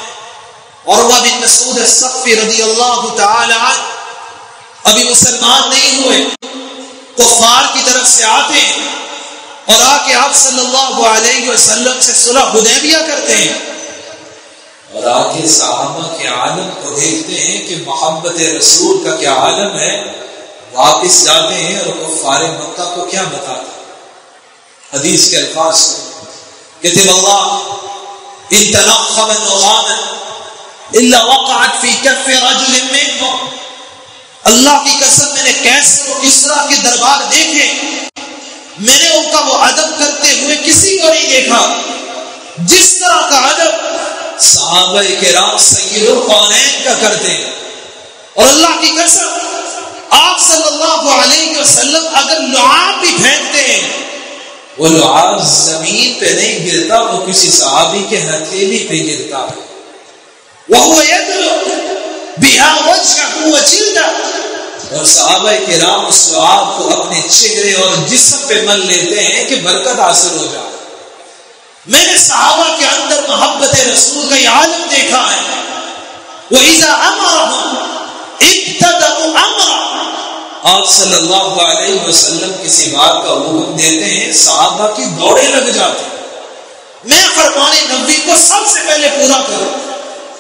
عروہ بن مسعود الثقفی رضی اللہ تعالی عنہ ابھی مسلمان نہیں ہوئے، کفار کی طرف سے آتے ہیں اور آ کے آپ صلی اللہ علیہ وسلم سے صلح حدیبیہ کرتے ہیں، اور آ کے صحابہ کے عالم کو دیکھتے ہیں کہ محبت رسول کا کیا عالم ہے، واپس جاتے ہیں اور کفار مکہ کو کیا بتاتے ہیں۔ حدیث کے الفاظ کتب اللہ ان تنقم النغام الا وقعت فی کف رجل منهم، اللہ کی قسم میں نے کیسر و کسرا کے دربار دیکھے، میں نے ان کا وہ ادب کرتے ہوئے کسی کو نہیں دیکھا جس طرح کا ادب صحابہ کرام سید القونین کا کرتے ہیں۔ اور اللہ کی قسم آپ صلی اللہ علیہ وسلم اگر لعاب بھی پھینکتے ہیں، وہ لعاب زمین پہ نہیں گرتا، وہ کسی صحابی کے ہتھیلی پہ گرتا ہے۔ وَهُوَ يَدْرُ بِهَا وَجْهَهُ وَجِلْدَهُ، اور صحابہ کرام اس لعاب کو اپنے چہرے اور جسم پہ مل لیتے ہیں کہ برکت حاصل ہو جائے۔ میں نے صحابہ کے اندر محبت رسول کا یہ عالم دیکھا ہے۔ وَإِذَا أَمَرَهُمْ ابْتَدَأُوا أَمْرًا، آپ صلی اللہ علیہ وسلم کسی بات کا حکم دیتے ہیں، صحابہ کی دوڑیں لگ جاتی ہیں، میں فرمان نبی کو سب سے پہلے پورا کروں۔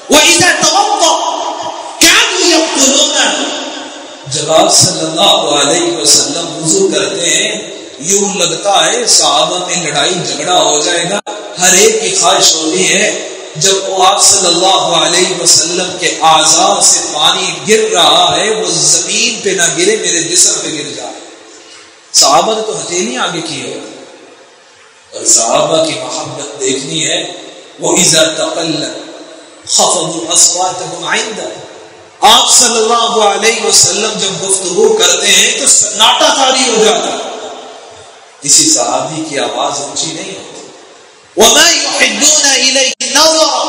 وَإِذَا تَوَضَّأَ كَانُوا يَقْتُلُونَ، جب آپ صلی اللہ علیہ وسلم وضو کرتے ہیں، یوں لگتا ہے صحابہ میں لڑائی جھگڑا ہو جائے گا۔ ہر ایک کی خواہش ہوتی ہے جب وہ آپ صلی اللہ علیہ وسلم کے اعضاء سے پانی گر رہا ہے وہ زمین پہ نہ گرے، میرے جسم پہ گر جائے۔ صحابہ نے تو ہتھیلی آگے کی ہے، اور صحابہ کی محبت دیکھنی ہے۔ وَإِذَا تَقَلَّ خَفَضُوا أَصْوَاتَهُمْ عِنْدَهُ، آپ صلی اللہ علیہ وسلم جب گفتگو کرتے ہیں تو سناٹا طاری ہو جاتا ہے، کسی صحابی کی آواز اونچی نہیں ہوتی۔ وَمَا يُحِدُّونَ إِلَيْهِ نَظَرًا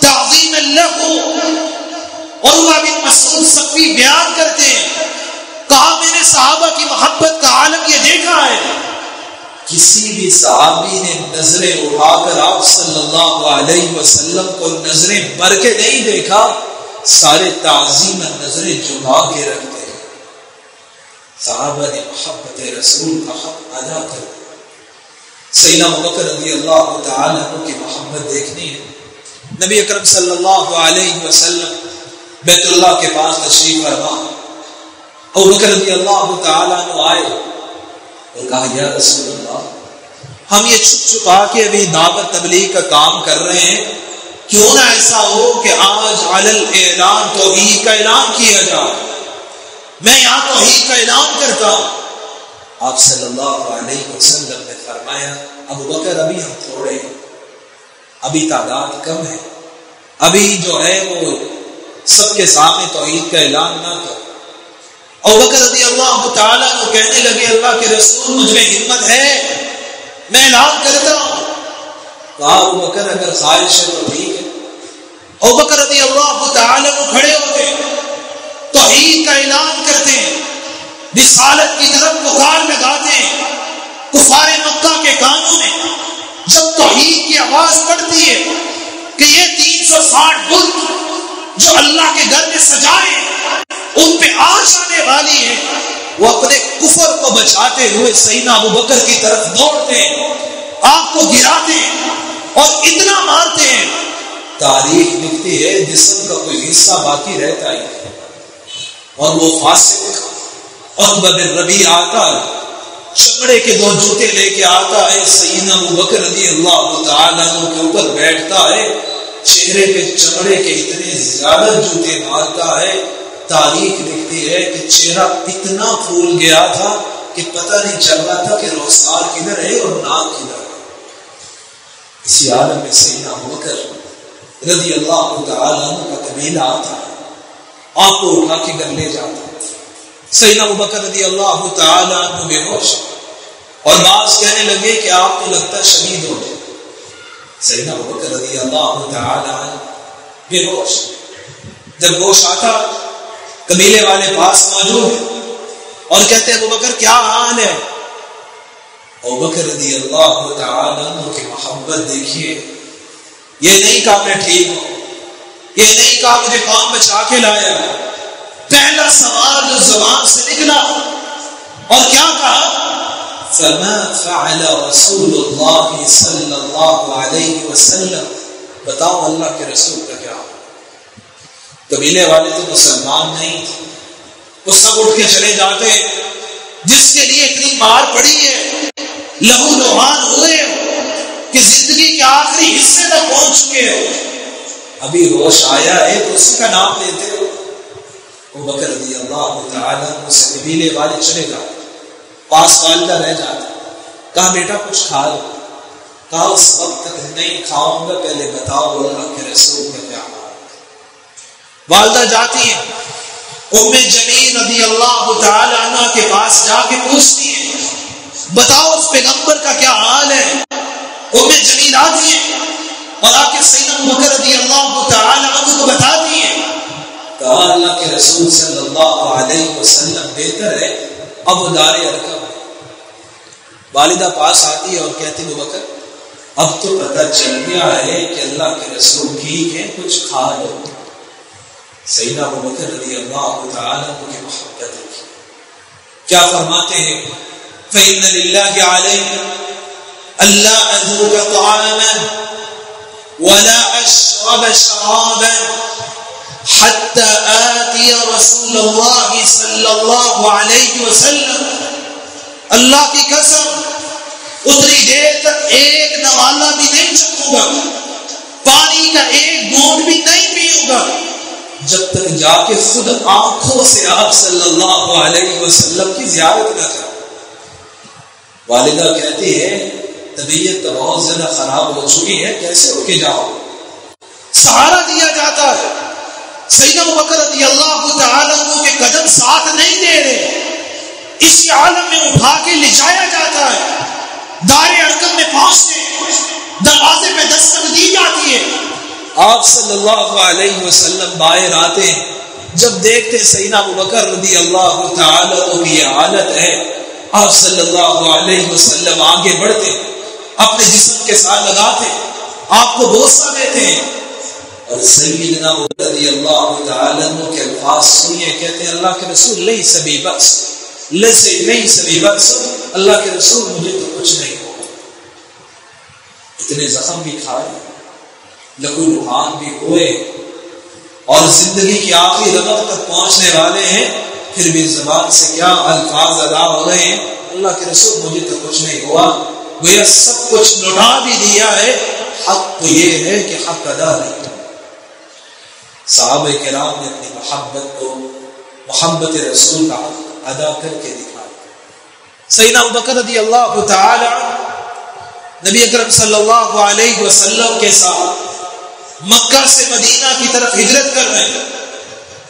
تَعْظِيمًا لَهُ، عروہ بن مسعود ثقفی بیان کرتے ہیں، کہا میں نے صحابہ کی محبت کا عالم یہ دیکھا ہے، کسی بھی صحابی نے نظریں اٹھا کر آپ صلی اللہ علیہ وسلم کو نظریں بھر کے نہیں دیکھا، سارے تعظیم نظریں جھکا کے رکھتے ہیں۔ صحابہ نے محبت رسول کا حق ادا کر دیا۔ سیدنا ابوبکر رضی اللہ تعالیٰ عنہ کی محبت دیکھنی ہے۔ نبی اکرم صلی اللہ علیہ وسلم بیت اللہ کے پاس تشریف فرما، ابوبکر رضی اللہ تعالیٰ عنہ آئے اور کہا یا رسول اللہ، ہم یہ چھپ چھپا کے ابھی دعوت تبلیغ کا کام کر رہے ہیں، کیوں نہ ایسا ہو کہ آج علل اعلان توحید کا اعلان کیا جائے، میں یہاں توحید کا اعلان کرتا ہوں۔ آپ صلی اللہ علیہ وسلم نے فرمایا ابوبکر ابھی ہم تھوڑے ہیں، ابھی تعداد کم ہے، ابھی جو ہے وہ سب کے سامنے توحید کا اعلان نہ کرو۔ ابوبکر رضی اللہ تعالیٰ کو کہنے لگے اللہ کے رسول مجھ میں ہمت ہے، میں اعلان کرتا ہوں۔ کہا ابوبکر اگر خواہش ہے تو ٹھیک ہے۔ ابوبکر رضی اللہ تعالیٰ کو کھڑے ہوتے ہیں، توحید کا اعلان کرتے ہیں، رسالت کی طرف پکار لگاتے ہیں، کفار مکہ کے کانوں توحید کی آواز پڑتی ہے کہ یہ 360 بت جو اللہ کے گھر میں سجائے ان پہ آنچ آنے والی ہے، وہ اپنے کفر کو بچاتے ہوئے سیدنا ابوبکر کی طرف دوڑتے ہیں، آپ کو گراتے ہیں اور اتنا مارتے ہیں، تاریخ لکھتی ہے جسم کا کوئی حصہ باقی رہتا ہی اور وہ فاسق عتبہ بن ربیعہ آتا ہے، چمڑے کے 2 جوتے لے کے آتا ہے، سیدنا ابوبکر رضی اللہ تعالیٰ عنہ کے اوپر بیٹھتا ہے، چہرے پہ چمڑے کے اتنے زیادہ جوتے مارتا ہے، تاریخ لکھتی ہے کہ چہرہ اتنا پھول گیا تھا کہ پتہ نہیں چل رہا تھا کہ رخسار کدھر ہے اور ناک کدھر ہے۔ اسی عالم میں سیدنا ابوبکر رضی اللہ تعالیٰ عنہ کا قبیلہ آتا ہے، آپ کو اٹھا کے گھر لے جاتا ہے، سیدنا ابوبکر رضی اللہ تعالیٰ عنہ بے ہوش اور بعض کہنے لگے کہ آپ کو لگتا شہید ہو گئے۔ سیدنا ابوبکر رضی اللہ تعالیٰ عنہ بے ہوش، جب ہوش آتا قبیلے والے پاس موجود ہیں اور کہتے ہیں ابوبکر کیا حال ہے؟ ابوبکر رضی اللہ تعالیٰ عنہ کی محبت دیکھیے، یہ نہیں کہا میں ٹھیک ہوں، یہ نہیں کہا مجھے کون بچا کے لایا، پہلا سوال جو زبان سے نکلا اور کیا کہا؟ فما فعل رسول اللہ صلی اللہ علیہ وسلم، بتاؤ اللہ کے رسول کا کیا؟ قبیلے والے تو مسلمان نہیں تھے، وہ سب اٹھ کے چلے جاتے، جس کے لیے اتنی مار پڑی ہے، لہو لہان ہوئے کہ زندگی کے آخری حصے تک پہنچ چکے ہو، ابھی ہوش آیا ہے تو اسی کا نام لیتے ہو۔ ابوبکر رضی اللہ تعالیٰ عنہ سے قبیلے والے چلے جاتے، پاس والدہ رہ جاتا، کہا بیٹا کچھ کھا لو، کہا اس وقت تک نہیں کھاؤں گا، پہلے بتاؤ اللہ کے رسول کا کیا حال۔ والدہ جاتی ہے، ام جمیل رضی اللہ تعالی عنہ کے پاس جا کے پوچھتی ہے بتاؤ اس پیغمبر کا کیا حال ہے۔ ام جمیل آتی ہے اور آ کے سیدنا ابوبکر رضی اللہ تعالی عنہ کو بتاتی ہے، کہا اللہ کے رسول صلی اللہ علیہ وسلم بہتر ہے اب دار ارقم۔ والدہ پاس آتی ہے اور کہتی ابوبکر اب تو پتہ چل گیا ہے کہ اللہ کے رسول ٹھیک ہے، کچھ کھا لو۔ سیدنا ابوبکر رضی اللہ تعالیٰ عنہ کی محبت ہے، کیا فرماتے ہیں؟ فإن لله علي ألا أذوق طعاما ولا أشرب شرابا حتى آتي رسول الله صلى الله عليه وسلم، اللہ کی قسم اتنی دیر تک ایک نوالا بھی نہیں چکوں گا، پانی کا ایک گھونٹ بھی نہیں پیوں گا جب تک جا کے خود آنکھوں سے آپ صلی اللہ علیہ وسلم کی زیارت نہ کریں۔ والدہ کہتی ہے طبیعت تو بہت زیادہ خراب ہو چکی ہے، کیسے اٹھ کے جاؤ؟ سہارا دیا جاتا ہے، سیدنا ابوبکر رضی اللہ تعالیٰ عنہ کے قدم ساتھ نہیں دے رہے، اسی عالم میں اٹھا کے لے جایا جاتا ہے، دار ارقم میں پہنچتے دروازے پہ دستک دی جاتی ہے، آپ صلی اللہ علیہ وسلم باہر آتے ہیں، جب دیکھتے سیدنا ابوبکر رضی اللہ تعالیٰ عنہ کی یہ حالت ہے، آپ صلی اللہ علیہ وسلم آگے بڑھتے، اپنے جسم کے ساتھ لگاتے، آپ کو بوسہ دیتے ہیں، اور سیدنا ابوبکر رضی اللہ تعالیٰ عنہ کے الفاظ سنیے، کہتے ہیں اللہ کے رسول لیس بی بأس، لیس بی بأس، اللہ کے رسول مجھے تو کچھ نہیں ہو، اتنے زخم بھی کھائے، لہو لہان بھی ہوئے اور زندگی کی آخری رمق تک پہنچنے والے ہیں، پھر بھی زبان سے کیا الفاظ ادا ہو رہے ہیں، اللہ کے رسول مجھے تو کچھ نہیں ہوا، گویا سب کچھ لوٹا بھی دیا ہے، حق تو یہ ہے کہ حق ادا نہیں۔ صحابہ کرام نے اپنی محبت کو، محبت رسول کا حق ادا کر کے دکھایا۔ سیدنا ابوبکر رضی اللہ تعالی نبی اکرم صلی اللہ علیہ وسلم کے ساتھ مکہ سے مدینہ کی طرف ہجرت کر رہے ہیں،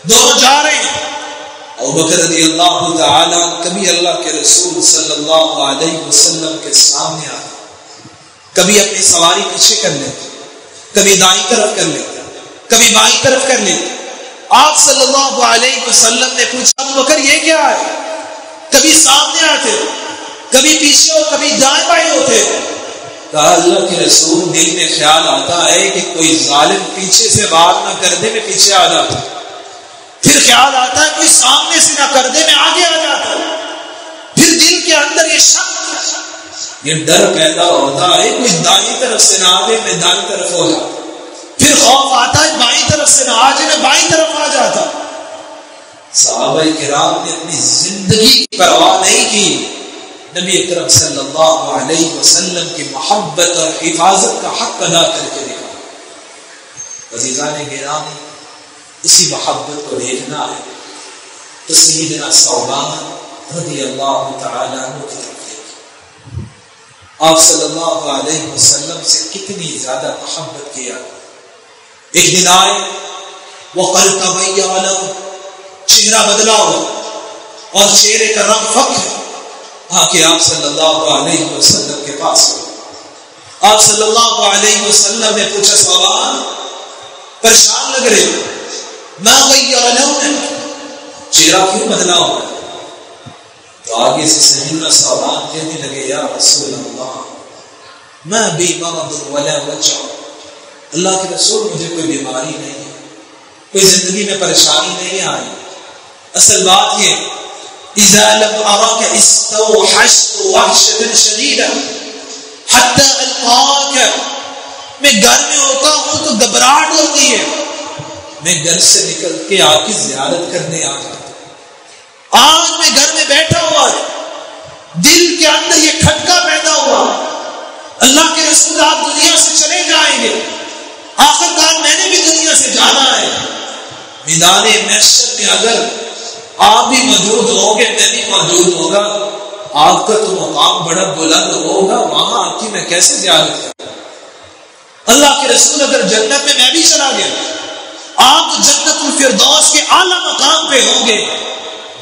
دونوں جا رہے ہیں، ابوبکر رضی اللہ تعالی کبھی اللہ کے رسول صلی اللہ علیہ وسلم کے سامنے آتے، کبھی اپنی سواری پیچھے کر لیتے، کبھی دائیں طرف کر لیتے، کبھی بائیں طرف کر لیتے۔ آپ صلی اللہ علیہ وسلم نے پوچھا ابوبکر یہ کیا ہے؟ کبھی سامنے آتے، کبھی پیچھے اور کبھی دائیں بائیں ہوتے۔ کہا اللہ کے رسول دل میں خیال آتا ہے کہ کوئی ظالم پیچھے سے وار نہ کر دے میں پیچھے آ جاتا، پھر خیال آتا ہے کوئی سامنے سے نہ کر دے میں آگے آ جاتا، پھر دل کے اندر یہ شک، یہ ڈر پیدا ہوتا ہے کوئی دائیں طرف سے نہ آگے میں دائیں طرف ہو جاتا، پھر خوف آتا ہے بائیں طرف سے نہ آ جائے میں بائیں طرف آ جاتا۔ صحابہ کرام نے اپنی زندگی کی پرواہ نہیں کی، نبی اکرم صلی اللہ علیہ وسلم کی محبت اور حفاظت کا حق ادا کر کے دکھا۔ عزیزان گرامی، اسی محبت کو دیکھنا ہے تو سیدنا ثوبان رضی اللہ تعالیٰ عنہ کی طرف دیکھیں، آپ صلی اللہ علیہ وسلم سے کتنی زیادہ محبت کیا۔ ایک دن آئے وقد تبین لہ، چہرہ بدلا ہوا اور چہرے کا رنگ فخر، کہ آپ صلی اللہ علیہ وسلم کے پاس ہو۔ آپ صلی اللہ علیہ وسلم نے پوچھا ثوبان پریشان لگ رہے ہو، ما غیر لونک، چہرہ کیوں بدلا ہوا؟ تو آگے سے سیدنا ثوبان کہنے لگے یا رسول اللہ ما بی مرض ولا وجع، اللہ کے رسول مجھے کوئی بیماری نہیں ہے، کوئی زندگی میں پریشانی نہیں آئی، اصل بات یہ اذا لم اراك استوحشت وحشة شديدة حتى القاك، میں گھر میں ہوتا ہوں تو گھبراہٹ ہوتی ہے، میں گھر سے نکل کے آپ کی زیارت کرنے آ جاتا، آج میں گھر میں بیٹھا ہوا ہے، دل کے اندر یہ کھٹکا پیدا ہوا، اللہ کے رسول آپ دنیا سے چلے جائیں گے، آخرکار میں نے بھی دنیا سے جانا ہے، میدان محشر میں اگر آپ بھی موجود ہوں گے میں بھی موجود ہوگا، آپ کا تو مقام بڑا بلند ہوگا، وہاں آپ کی میں کیسے زیارت کروں؟ اللہ کے رسول اگر جنت میں بھی چلا گیا، آپ جنت الفردوس کے اعلیٰ مقام پہ ہوں گے،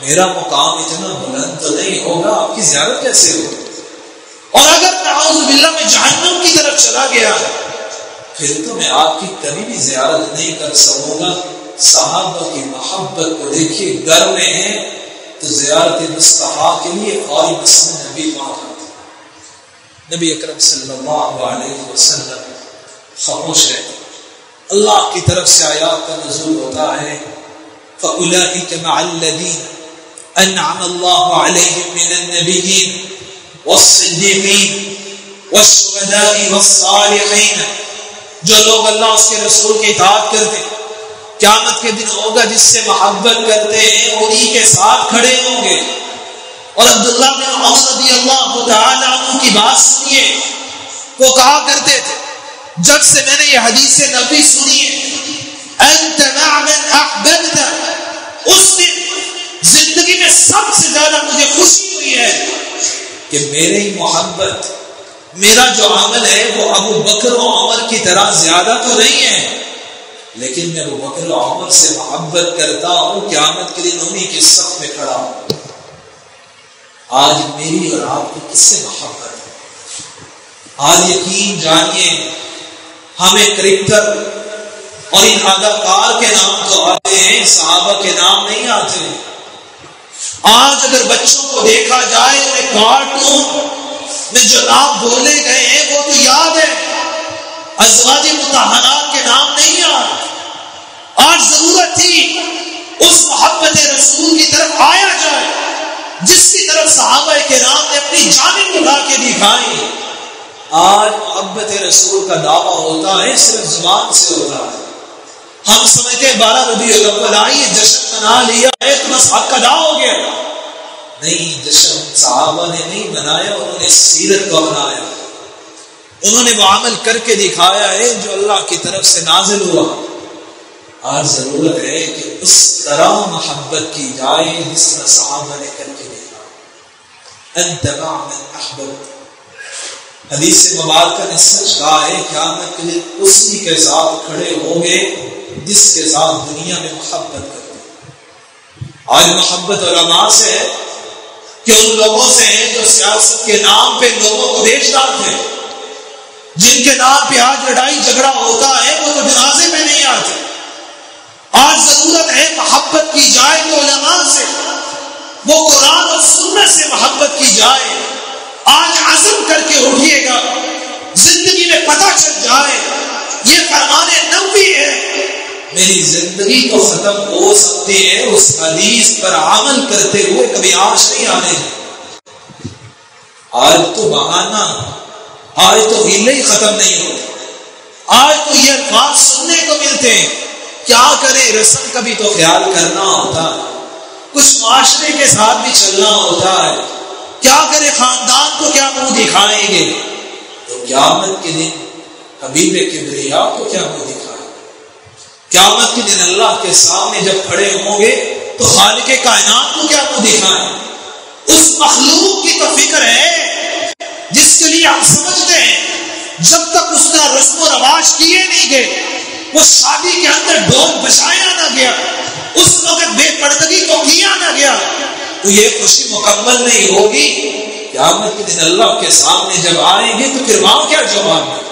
میرا مقام اتنا بلند تو نہیں ہوگا، آپ کی زیارت کیسے ہوگی؟ اور اگر نعوذ باللہ میں جہنم کی طرف چلا گیا پھر تو میں آپ کی کبھی بھی زیارت نہیں کر سکوں گا۔ صحابہ کی محبت کو دیکھیے، گھر میں ہیں تو زیارت مصطفیٰ کے لیے فوری مسجد نبی پاک، نبی اکرم صلی اللہ علیہ وسلم خاموش ہے، اللہ کی طرف سے آیات کا نزول ہوتا ہے فَأُولَئِكَ مَعَ الَّذِينَ أَنْعَمَ اللَّهُ عَلَيْهِمْ مِنَ النَّبِيِّينَ وَالصِّدِّيقِينَ وَالشُّهَدَاءِ وَالصَّالِحِينَ، جو لوگ اللہ اس کے رسول کی اطاعت کرتے قیامت کے دن ہوگا جس سے محبت کرتے ہیں انہی کے ساتھ کھڑے ہوں گے۔ اور عبداللہ بن عمر رضی اللہ تعالیٰ عنہ کی بات سنیے، وہ کہا کرتے تھے جب سے میں نے یہ حدیث نبی سنی ہے انت مع من احببت، اس دن زندگی میں سب سے زیادہ مجھے خوشی ہوئی ہے کہ میری محبت، میرا جو عمل ہے وہ ابو بکر و عمر کی طرح زیادہ تو نہیں ہے، لیکن میں ابو بکر و عمر سے محبت کرتا ہوں، قیامت کے دن انہی کے صف میں کھڑا ہوں۔ آج میری اور آپ کو کس سے محبت ہے؟ آج یقین جانیے ہمیں کرکٹر اور ان اداکار کے نام تو آتے ہیں، صحابہ کے نام نہیں آتے۔ آج اگر بچوں کو دیکھا جائے انہیں کارٹون میں جو نام بولے گئے ہیں وہ تو یاد ہے، ازواج مطہرات کے نام نہیں یاد۔ آج ضرورت تھی اس محبت رسول کی طرف آیا جائے جس کی طرف صحابہ کرام نے اپنی جانیں اٹھا کے دکھائی۔ آج محبت رسول کا دعویٰ ہوتا ہے صرف زبان سے ہوتا ہے، ہم سمجھتے 12 ربیع الاول آئی جشن منا لیا ہے تو بس حق ادا ہو گیا، نہیں، جشن صحابہ نے نہیں بنایا، انہوں نے سیرت کو بنایا، انہوں نے وہ عمل کر کے دکھایا ہے جو اللہ کی طرف سے نازل ہوا۔ آج ضرورت ہے کہ اس طرح محبت کی جائے جس طرح صحابہ نے کر کے دکھایا۔ انت مع من احببت، حدیث مبارکہ نے سچ کہا ہے، قیامت کے لیے اسی کے ساتھ کھڑے ہوں گے جس کے ساتھ دنیا میں محبت کرتے۔ آج محبت علماء سے ہے کہ ان لوگوں سے ہے جو سیاست کے نام پہ لوگوں کو بیچ ڈالتے ہیں، جن کے نام پہ آج لڑائی جھگڑا ہوتا ہے وہ تو جنازے میں نہیں آتے۔ آج ضرورت ہے محبت کی جائے تو علماء سے، وہ قرآن اور سنت سے محبت کی جائے۔ آج عزم کر کے اٹھیے گا، میری زندگی تو ختم ہو سکتی ہے اس حدیث پر عمل کرتے ہوئے، کبھی آج نہیں آنے دیں۔ آج تو بہانہ، آج تو ہیلے ہی ختم نہیں ہوتے، آج تو یہ الفاظ سننے کو ملتے ہیں۔ کیا کرے، رسم کا بھی تو خیال کرنا ہوتا ہے، کچھ معاشرے کے ساتھ بھی چلنا ہوتا ہے۔ کیا کرے، خاندان کو کیا منہ دکھائیں گے؟ تو قیامت کے دن حبیب کبریا کو کیا منہ دکھائیں گے؟ قیامت کے دن اللہ کے سامنے جب کھڑے ہوں گے تو خالق کائنات کو کیا منہ دکھائیں؟ اس مخلوق کی تو فکر ہے جس کے لیے ہم سمجھتے ہیں جب تک اس کا رسم و رواج کیے نہیں گئے، وہ شادی کے اندر ڈھول بجایا نہ گیا، اس وقت بے پردگی کو کیا نہ گیا، تو یہ خوشی مکمل نہیں ہوگی۔ قیامت کے دن اللہ کے سامنے جب آئیں گے تو پھر وہاں کیا جواب ہے؟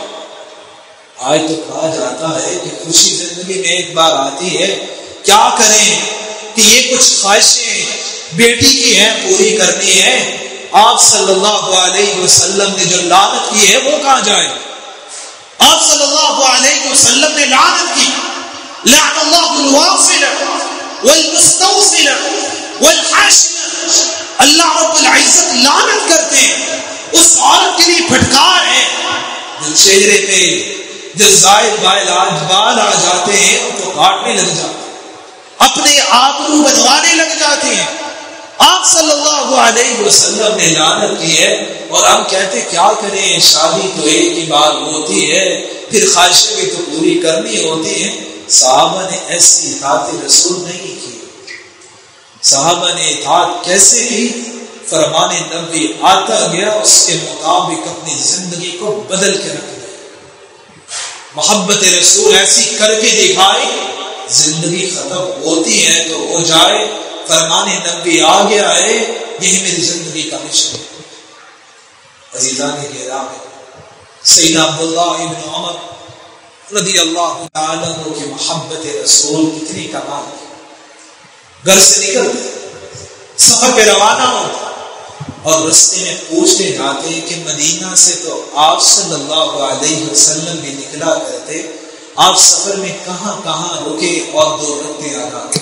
آج تو کہا جاتا ہے کہ خوشی زندگی میں ایک بار آتی ہے، کیا کریں کہ یہ کچھ خواہشیں بیٹی کی ہیں پوری کرنی ہے۔ آپ صلی اللہ علیہ وسلم نے جو لعنت کی ہے وہ کہاں جائے؟ آپ صلی اللہ علیہ وسلم نے لعنت کی، لعن اللہ الواصل والمستوصل والحاشم، اللہ رب العزت لعنت کرتے ہیں اس عورت کے لیے پھٹکار ہے جو چہرے پہ جو زائد بال آ جاتے ہیں ان کو کاٹنے لگ جاتے ہیں، اپنے آبرو بنوانے لگ جاتے ہیں۔ آپ صلی اللہ علیہ وسلم نے لعنت کی ہے، اور ہم کہتے کیا کریں، شادی تو ایک ہی بار ہوتی ہے، پھر خواہشیں بھی تو پوری کرنی ہوتی ہیں۔ صحابہ نے ایسی اطاعت رسول نہیں کی۔ صحابہ نے اطاعت کیسے کی؟ فرمان نبی آتا گیا اس کے مطابق اپنی زندگی کو بدل کے رکھ دیا، محبت رسول ایسی کر کے دکھائی، زندگی ختم ہوتی ہے تو ہو جائے، فرمان نبی آ گیا ہے، یہی میری زندگی کا مشن ہے۔ عزیزان کرام، سیدنا عبداللہ ابن عمر رضی اللہ تعالیٰ عنہ کی محبت رسول کتنی کمال ہے۔ گھر سے نکلتے، سفر پہ روانہ ہوتے اور رستے میں پوچھتے جاتے ہیں کہ مدینہ سے تو آپ صلی اللہ علیہ وسلم بھی نکلا کرتے، آپ سفر میں کہاں کہاں رکے اور 2 رکعتیں ادا کرتے؟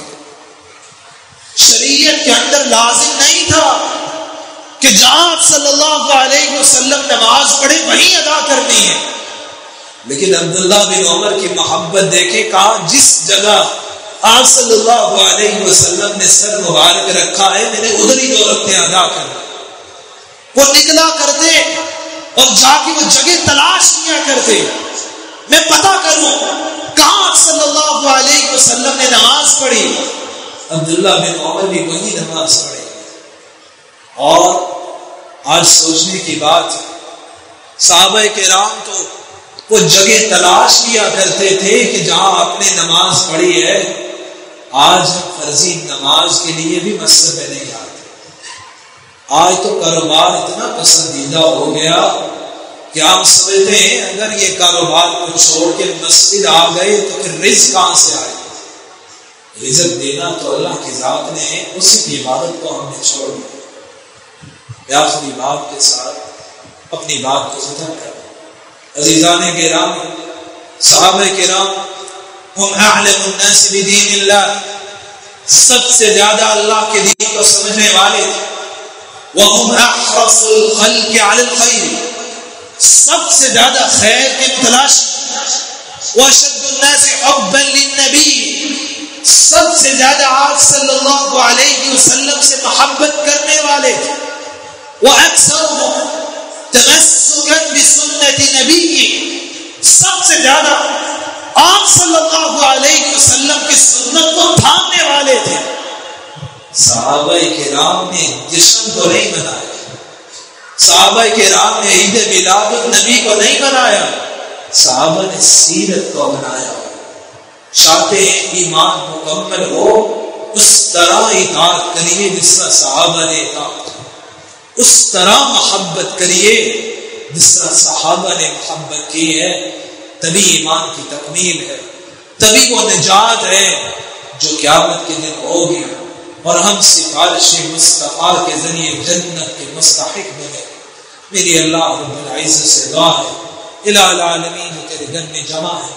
شریعت کے اندر لازم نہیں تھا کہ جہاں آپ صلی اللہ علیہ وسلم نماز پڑھے وہیں ادا کرنی ہے، لیکن عبداللہ بن عمر کی محبت دیکھیں، کہا جس جگہ آپ صلی اللہ علیہ وسلم نے سر مبارک رکھا ہے میں نے ادھر ہی 2 رکعتیں ادا کرنا۔ وہ نکلا کرتے اور جا کے وہ جگہ تلاش کیا کرتے، میں پتہ کروں کہاں آپ صلی اللہ علیہ وسلم نے نماز پڑھی۔ عبداللہ بن عمر بھی وہی نماز پڑھی، اور آج سوچنے کی بات، صحابہ کرام تو وہ جگہ تلاش کیا کرتے تھے کہ جہاں آپ نے نماز پڑھی ہے۔ آج ہم فرضی نماز کے لیے بھی مسجد میں نہیں آتے۔ آج تو کاروبار اتنا پسندیدہ ہو گیا کہ ہم سمجھتے ہیں اگر یہ کاروبار کو چھوڑ کے مسجد آ گئے تو پھر رزق کہاں سے آئے؟ رزق دینا تو اللہ کی ذات نے ہے، اسی کی عبادت کو ہم نے چھوڑ دیا۔ آخری بات کے ساتھ اپنی بات کو ختم کر، عزیزان کرام، صحابہ کرام ہم اعلم الناس بدین اللہ، سب سے زیادہ اللہ کے دین کو سمجھنے والے تھے، وهم احرص الخلق على الخير، سب سے زیادہ خیر کے متلاشی، واشد الناس حبا للنبی، سب سے زیادہ آپ صلی اللہ علیہ وسلم سے محبت کرنے والے تھے، واکثرهم تمسکا بسنت نبی، سب سے زیادہ آپ صلی اللہ علیہ وسلم کی سنت کو تھامنے والے تھے۔ صحابہ کرام نے جشن کو نہیں منایا، صحابہ کرام نے عید میلاد النبی کو نہیں منایا، صحابہ نے سیرت کو منایا۔ چاہتے ہیں ایمان مکمل ہو، اس طرح اطاعت کریے جس طرح صحابہ نے اطاعت، اس طرح محبت کریے جس طرح صحابہ نے محبت کی ہے، تبھی ایمان کی تکمیل ہے، تبھی وہ نجات ہے جو قیامت کے دن ہوگی، اور ہم سفارش مصطفیٰ کے ذریعے جنت کے مستحق بنے۔ میری اللہ رب العزت سے دعا ہے، الہ العالمین تیرے گھر میں جمع ہے،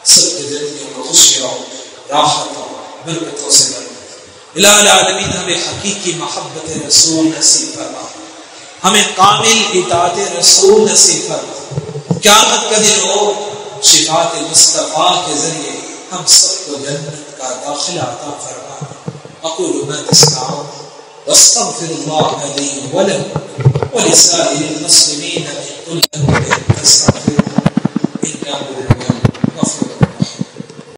سب کے دل میں خوشی رہو۔ راحتوں برکتوں سے بھر دے۔ الہ العالمین ہمیں حقیقی محبت رسول نصیب فرما، ہمیں کامل اطاعت رسول نصیب فرما۔ قیامت کا دن ہو، شفاعت مصطفیٰ کے ذریعے ہم سب کو جنت کا داخلہ عطا فرما۔ اقول ما تسمعون واستغفر الله لي ولكم ولسائر المسلمين من كل ذنب فاستغفروه